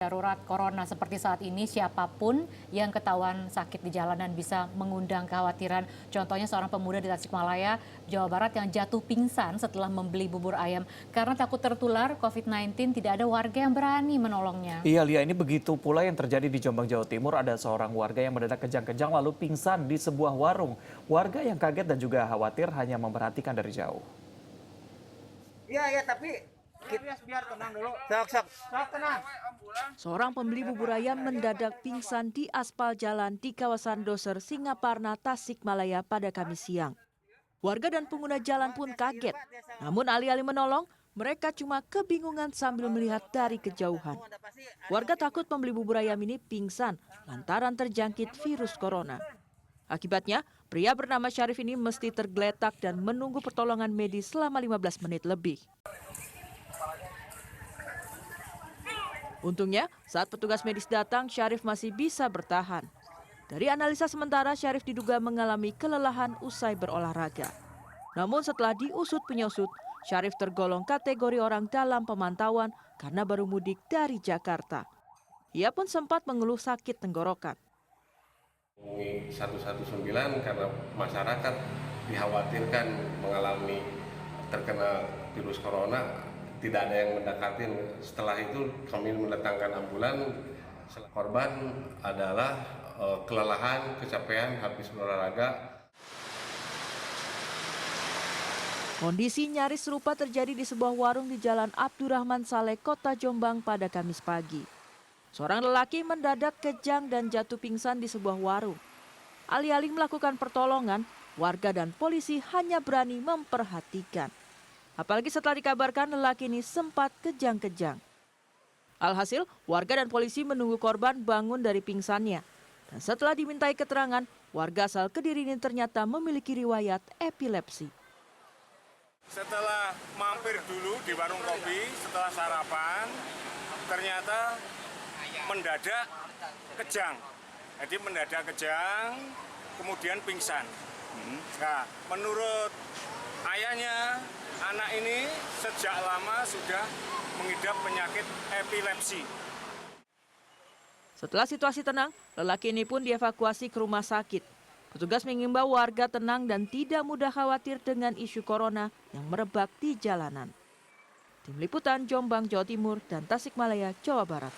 Darurat corona seperti saat ini, siapapun yang ketahuan sakit di jalanan bisa mengundang kekhawatiran. Contohnya seorang pemuda di Tasikmalaya, Jawa Barat yang jatuh pingsan setelah membeli bubur ayam. Karena takut tertular COVID-19, tidak ada warga yang berani menolongnya. Iya, Lia, ini begitu pula yang terjadi di Jombang, Jawa Timur. Ada seorang warga yang mendadak kejang-kejang lalu pingsan di sebuah warung. Warga yang kaget dan juga khawatir hanya memperhatikan dari jauh. Iya, tapi biar tenang dulu. Sok, tenang. Seorang pembeli bubur ayam mendadak pingsan di aspal jalan di kawasan Doser, Singaparna, Tasikmalaya pada Kamis siang. Warga dan pengguna jalan pun kaget. Namun alih-alih menolong, mereka cuma kebingungan sambil melihat dari kejauhan. Warga takut pembeli bubur ayam ini pingsan lantaran terjangkit virus corona. Akibatnya, pria bernama Syarif ini mesti tergeletak dan menunggu pertolongan medis selama 15 menit lebih. Untungnya, saat petugas medis datang, Syarif masih bisa bertahan. Dari analisa sementara, Syarif diduga mengalami kelelahan usai berolahraga. Namun setelah diusut penyusut, Syarif tergolong kategori orang dalam pemantauan karena baru mudik dari Jakarta. Ia pun sempat mengeluh sakit tenggorokan. 119 karena masyarakat dikhawatirkan mengalami terkena virus corona. Tidak ada yang mendekatin. Setelah itu kami mendatangkan ambulan. Korban adalah kelelahan, kecapean, habis berolahraga. Kondisi nyaris serupa terjadi di sebuah warung di Jalan Abdurrahman Saleh, Kota Jombang pada Kamis pagi. Seorang lelaki mendadak kejang dan jatuh pingsan di sebuah warung. Alih-alih melakukan pertolongan, warga dan polisi hanya berani memperhatikan. Apalagi setelah dikabarkan lelaki ini sempat kejang-kejang. Alhasil, warga dan polisi menunggu korban bangun dari pingsannya. Dan setelah dimintai keterangan, warga asal Kediri ini ternyata memiliki riwayat epilepsi. Setelah mampir dulu di warung kopi, setelah sarapan, ternyata mendadak kejang. Jadi mendadak kejang, kemudian pingsan. Nah, menurut ayahnya, anak ini sejak lama sudah mengidap penyakit epilepsi. Setelah situasi tenang, lelaki ini pun dievakuasi ke rumah sakit. Petugas mengimbau warga tenang dan tidak mudah khawatir dengan isu corona yang merebak di jalanan. Tim Liputan Jombang, Jawa Timur dan Tasikmalaya, Jawa Barat.